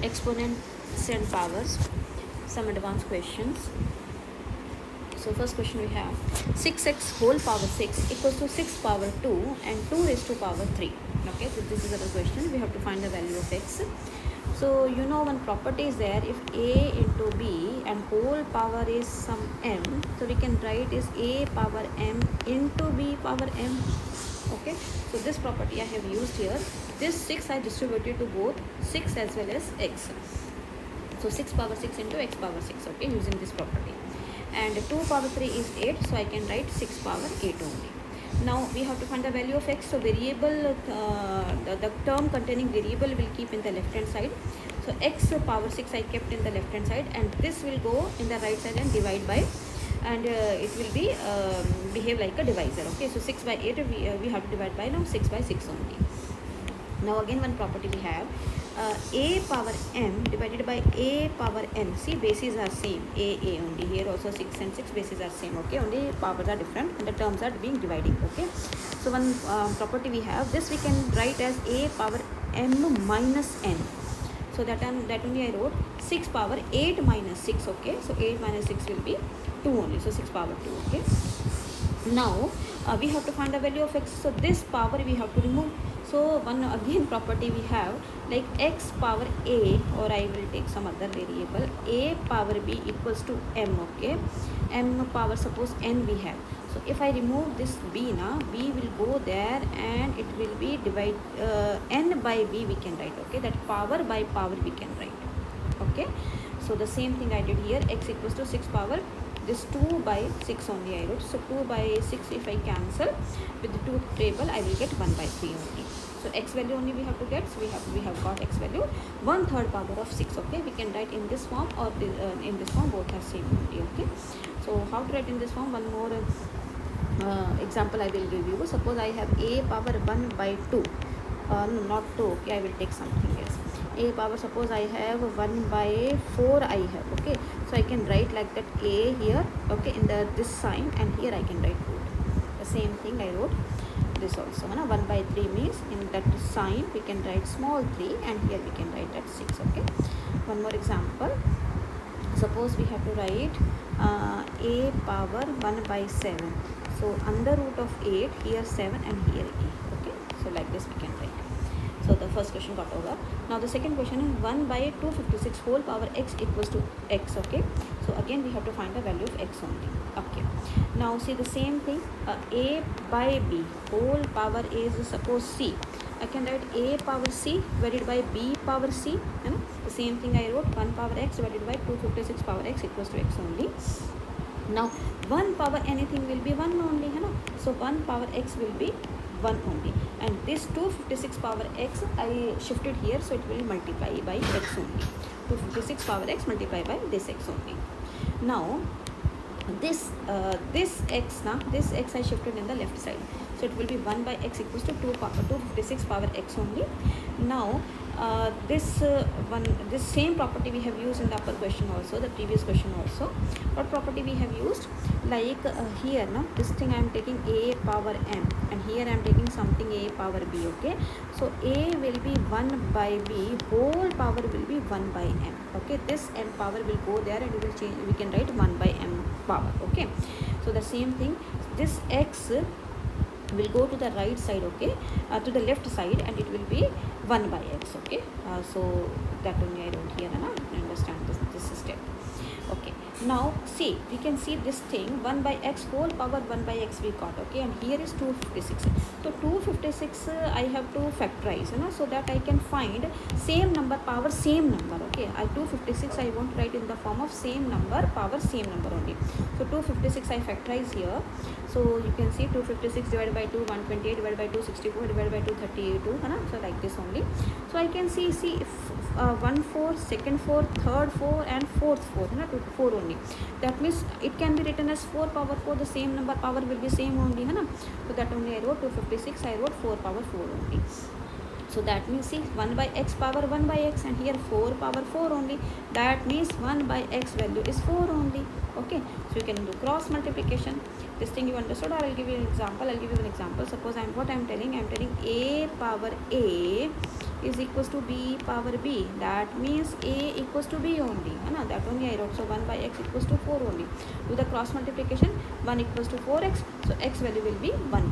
exponents and powers, some advanced questions. So first question we have 6x whole power 6 equals to 6 power 2 and 2 raised to power 3. Okay, so this is our question. We have to find the value of x. So you know one property is there, if a into b and whole power is some m, so we can write is a power m into b power m. Okay, so this property I have used here. This 6 I distributed to both 6 as well as x. So 6 power 6 into x power 6, okay, using this property. And 2 power 3 is 8, so I can write 6 power 8 only. Now we have to find the value of x. So variable, the term containing variable will keep in the left hand side. So x power 6 I kept in the left hand side, and this will go in the right side and divide by, and it will be behave like a divisor. Okay, so 6 by 8 we have to divide by now 6 by 6 only. Now again one property we have, a power m divided by a power n. See, bases are same, a only. Here also 6 and 6 bases are same. Okay, only powers are different and the terms are being dividing. Okay, so one property we have, this we can write as a power m minus n. So that only I wrote 6 power 8 minus 6. Okay, so 8 minus 6 will be 2 only, so 6 power 2. Okay, now we have to find the value of x. So this power we have to remove. So one again property we have, like x power a, or I will take some other variable, a power b equals to m. Okay, m power suppose n we have. So if I remove this b now, b will go there and it will be divide n by b we can write. Okay, that power by power we can write. Okay, so the same thing I did here, x equals to 6 power, this 2 by 6 only I wrote. So 2 by 6 if I cancel with the 2 table, I will get 1 by 3 only. So x value only we have to get. So we have got x value 1/3 power of 6. Okay, we can write in this form or in this form, both are same only. Okay, so how to write in this form? One more example I will give you. Suppose I have a power 1 by 2. No, not 2. Okay, I will take something else. A power, suppose I have 1 by 4 I have. Okay, so I can write like that a here. Okay, in the this sign, and here I can write root. The same thing I wrote this also. 1 by 3 means in that sign we can write small 3, and here we can write that 6. Okay, one more example. Suppose we have to write a power 1 by 7. So under root of 8, here 7 and here 8. Okay, so like this we can write. So the first question got over. Now the second question is 1 by 256 whole power x equals to x. Okay, so again we have to find the value of x only. Okay, now see the same thing, a by b whole power is suppose c. I can write a power c divided by b power c. The same thing I wrote, 1 power x divided by 256 power x equals to x only. Now 1 power anything will be 1 only. So 1 power x will be 1 only, and this 256 power x I shifted here, so it will multiply by x only. 256 power x multiply by this x only. Now this x, now this x I shifted in the left side, so it will be 1 by x equals to 256 power x only. Now this same property we have used in the upper question also, the previous question also. What property we have used? Like here now this thing I am taking a power m, and here I am taking something a power b. Okay, so a will be 1 by b, whole power will be 1 by m. Okay, this m power will go there and we will change, we can write 1 by m power. Okay, so the same thing, this x will go to the right side. Okay, to the left side, and it will be 1 by x. Okay, so that only I wrote here. Understand this step. Okay, now see, we can see this thing 1 by x whole power 1 by x we got. Okay, and here is 256. So 256 I have to factorize, so that I can find same number power same number. Okay, 256 I won't write in the form of same number power same number only. So 256 I factorize here. So you can see 256 divided by 2, 128 divided by 2, 64 divided by 2, 32. So like this only. So I can see if 1 4, second 4, third 4 and fourth 4, 4 only. That means it can be written as 4 power 4, the same number power will be same only. So that only I wrote 256, I wrote 4 power 4 only. So that means see 1 by x power 1 by x, and here 4 power 4 only. That means 1 by x value is 4 only. Okay, so you can do cross multiplication. This thing you understood, or I'll give you an example. Suppose I'm telling a power a is equals to b power b. That means a equals to b only, है that only I wrote. So 1 by x equals to 4 only. Do the cross multiplication, 1 equals to 4x, so x value will be 1 by